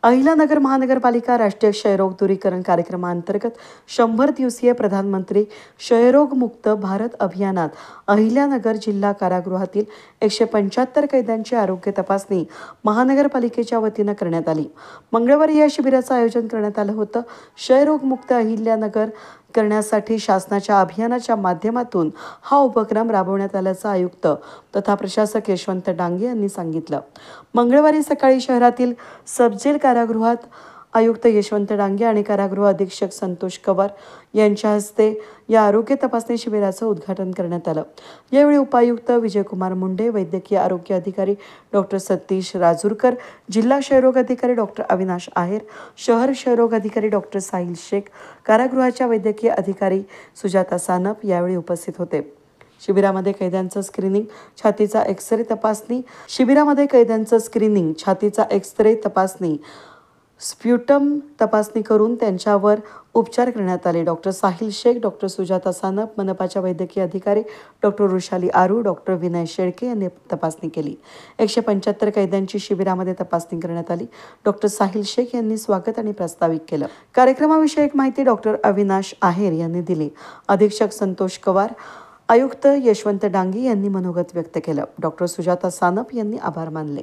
अहिल्यानगर महानगरपालिका राष्ट्रीय क्षयरोग दूरीकरण कार्यक्रमांतर्गत 100 दिवसीय प्रधानमंत्री क्षयरोग मुक्त भारत अभियानात अहिल्यानगर जिल्हा कारागृहातील 175 कैद्यांची आरोग्य तपासणी महानगरपालिकेच्या वतीनं करण्यात आली। मंगळवारी या शिबिराचं आयोजन करण्यात आलं होतं। क्षयरोग मुक्त अहिल्यानगर करण्यासाठी शासनाच्या अभियानाच्या माध्यमातून हा उपक्रम राबवण्यात आल्याचं आयुक्त तथा प्रशासक यशवंत डांगे यांनी सांगितलं। मंगळवारी सकाळी शहरातील सबजेल कारागृहात आयुक्त यशवंत डांगे आणि कारागृह अधीक्षक संतोष कवार यांच्या हस्ते या आरोग्य तपासणी शिबिराचं उद्घाटन करण्यात आलं। यावेळी उपायुक्त विजयकुमार मुंडे, वैद्यकीय आरोग्य अधिकारी डॉक्टर सतीश राजूरकर, जिल्हा क्षयरोग अधिकारी डॉक्टर अविनाश आहेर, शहर क्षयरोग अधिकारी डॉक्टर साहिल शेख, कारागृहाच्या वैद्यकीय अधिकारी सुजाता सानप यावेळी उपस्थित होते। शिबिरामध्ये कैद्यांचं स्क्रीनिंग, छातीचा एक्स-रे तपासणी, स्प्युटम तपासणी करून त्यांच्यावर उपचार करण्यात आले। डॉक्टर साहिल शेख, डॉक्टर सुजाता सानप, मनपाच्या वैद्यकीय अधिकारी डॉक्टर रुशाली आरू, डॉक्टर विनय शेळके यांनी तपासणी केली। 175 कैद्यांची शिबिरामध्ये तपासणी करण्यात आली। डॉक्टर साहिल शेख यांनी स्वागत आणि प्रास्ताविक केलं। कार्यक्रमाविषयक माहिती डॉक्टर अविनाश आहेर यांनी दिली। अधीक्षक संतोष कवार, आयुक्त यशवंत डांगे यांनी मनोगत व्यक्त केलं। डॉक्टर सुजाता सानप यांनी आभार मानले।